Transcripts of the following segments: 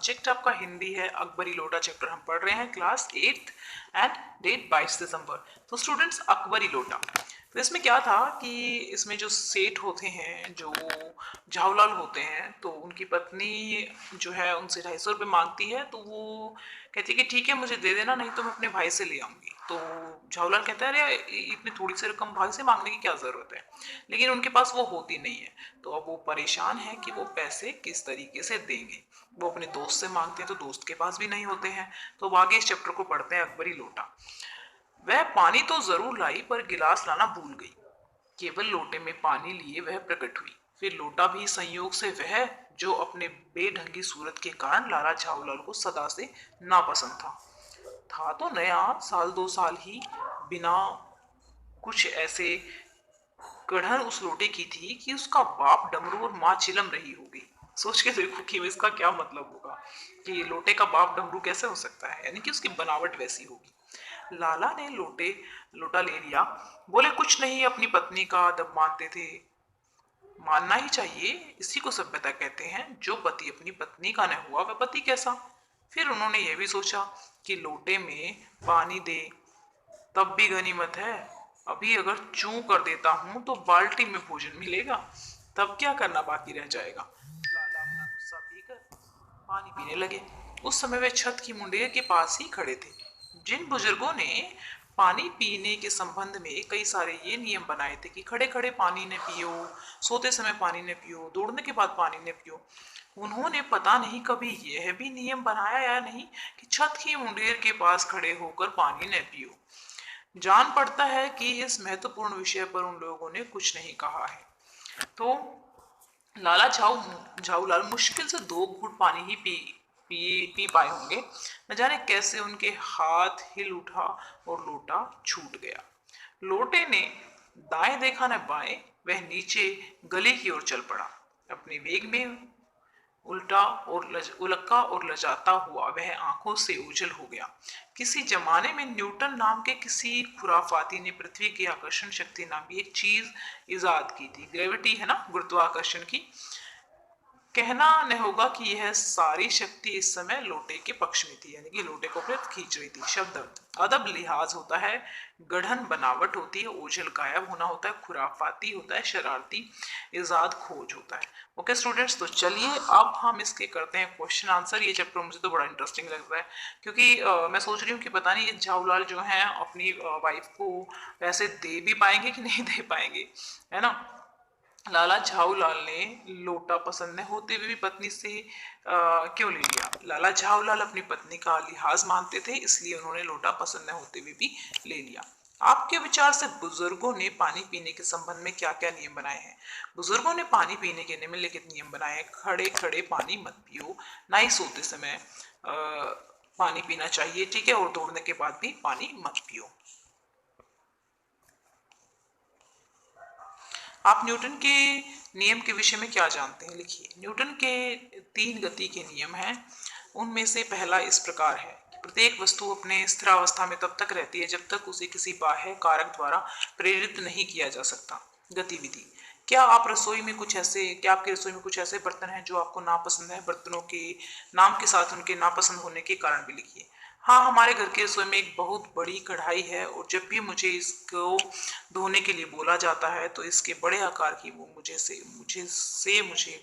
Subject आपका हिंदी है, अकबरी लोटा चैप्टर हम पढ़ रहे हैं, क्लास 8th एंड डेट 22 दिसंबर। तो स्टूडेंट्स, अकबरी लोटा, तो इसमें क्या था कि इसमें जो सेठ होते हैं, जो झावलाल होते हैं, तो उनकी पत्नी जो है उनसे 250 रुपये मांगती है। तो वो कहती है कि ठीक है मुझे दे देना, नहीं तो मैं अपने भाई से ले आऊँगी। तो झावलाल कहता है अरे इतनी थोड़ी सी रकम भाई से मांगने की क्या ज़रूरत है, लेकिन उनके पास वो होती नहीं है। तो अब वो परेशान है कि वो पैसे किस तरीके से देंगे। वो अपने दोस्त से मांगते हैं तो दोस्त के पास भी नहीं होते हैं। तो अब आगे इस चैप्टर को पढ़ते हैं, अकबरी लोटा। वह पानी तो जरूर लाई पर गिलास लाना भूल गई। केवल लोटे में पानी लिए वह प्रकट हुई। फिर लोटा भी संयोग से वह जो अपने बेढंगी सूरत के कारण लाला झावलाल को सदा से नापसंद था तो नया, साल 2 साल ही बिना कुछ ऐसे गढ़न उस लोटे की थी कि उसका बाप डमरू और माँ चिलम रही होगी। सोच के देखो कि इसका क्या मतलब होगा कि लोटे का बाप डमरू कैसे हो सकता है, यानी कि उसकी बनावट वैसी होगी। लाला ने लोटा ले लिया, बोले कुछ नहीं, अपनी पत्नी का अदब मानते थे, मानना ही चाहिए, इसी को सभ्यता कहते हैं। जो पति अपनी पत्नी का न हुआ वह पति कैसा। फिर उन्होंने यह भी सोचा कि लोटे में पानी दे तब भी गनीमत है, अभी अगर चूं कर देता हूं तो बाल्टी में भोजन मिलेगा, तब क्या करना बाकी रह जाएगा। लाला अपना गुस्सा पीकर पानी पीने लगे। उस समय वे छत की मुंडेर के पास ही खड़े थे। जिन बुजुर्गों ने पानी पीने के संबंध में कई सारे ये नियम बनाए थे कि खड़े खड़े पानी न पियो, सोते समय पानी न पियो, दौड़ने के बाद पानी न पियो, उन्होंने पता नहीं कभी यह भी नियम बनाया या नहीं कि छत की मुंडेर के पास खड़े होकर पानी न पियो। जान पड़ता है कि इस महत्वपूर्ण विषय पर उन लोगों ने कुछ नहीं कहा है। तो लाला झाऊलाल मुश्किल से 2 घूंट पानी ही पी पाए होंगे। न जाने कैसे उनके हाथ हिल उठा और लोटा छूट गया। लोटे ने दाएं देखा न बाएं, वह नीचे गली की ओर चल पड़ा। अपने वेग में उलक्का और लजाता हुआ वह आंखों से ओझल हो गया। किसी जमाने में न्यूटन नाम के किसी खुराफाती ने पृथ्वी की आकर्षण शक्ति नाम की एक चीज इजाद की थी। ग्रेविटी है ना, गुरुत्वाकर्षण की। कहना न होगा कि यह सारी शक्ति इस समय लोटे के पक्ष में थी, यानी कि लोटे को अपने खींच रही थी। शब्द अदब लिहाज होता है, गढ़न बनावट होती है, ओझल गायब होना होता है, खुराफाती होता है, शरारती इजाद खोज होता है। ओके स्टूडेंट्स, तो चलिए अब हम इसके करते हैं क्वेश्चन आंसर। ये चैप्टर मुझे तो बड़ा इंटरेस्टिंग लगता है, क्योंकि मैं सोच रही हूँ कि पता नहीं ये झाऊलाल जो है अपनी वाइफ को पैसे दे भी पाएंगे कि नहीं दे पाएंगे, है ना। लाला झाऊलाल ने लोटा पसंद न होते हुए भी पत्नी से क्यों ले लिया। लाला झाऊलाल अपनी पत्नी का लिहाज मानते थे, इसलिए उन्होंने लोटा पसंद न होते हुए भी ले लिया। आपके विचार से बुजुर्गों ने पानी पीने के संबंध में क्या क्या नियम बनाए हैं। बुजुर्गों ने पानी पीने के निम्नलिखित नियम बनाए हैं। खड़े खड़े पानी मत पियो, ना ही सोते समय पानी पीना चाहिए, ठीक है, और दौड़ने के बाद भी पानी मत पियो। आप न्यूटन के नियम के विषय में क्या जानते हैं, लिखिए। न्यूटन के 3 गति के नियम हैं। उनमें से पहला इस प्रकार है कि प्रत्येक वस्तु अपने स्थिरावस्था में तब तक रहती है जब तक उसे किसी बाह्य कारक द्वारा प्रेरित नहीं किया जा सकता। गतिविधि, क्या आपकी रसोई में कुछ ऐसे बर्तन हैं जो आपको नापसंद है। बर्तनों के नाम के साथ उनके नापसंद होने के कारण भी लिखिए। हाँ, हमारे घर के रसोई में एक बहुत बड़ी कढ़ाई है और जब भी मुझे इसको धोने के लिए बोला जाता है तो इसके बड़े आकार की वो मुझे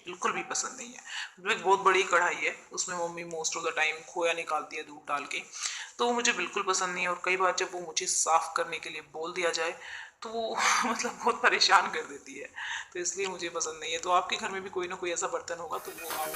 बिल्कुल भी पसंद नहीं है। एक बहुत बड़ी कढ़ाई है, उसमें mummy most of the time खोया निकालती है दूध डाल के, तो वो मुझे बिल्कुल पसंद नहीं है। और कई बार जब वो मुझे साफ करने के लिए बोल दिया जाए तो वो मतलब बहुत परेशान कर देती है, तो इसलिए मुझे पसंद नहीं है। तो आपके घर में भी कोई ना कोई ऐसा बर्तन होगा तो वो आप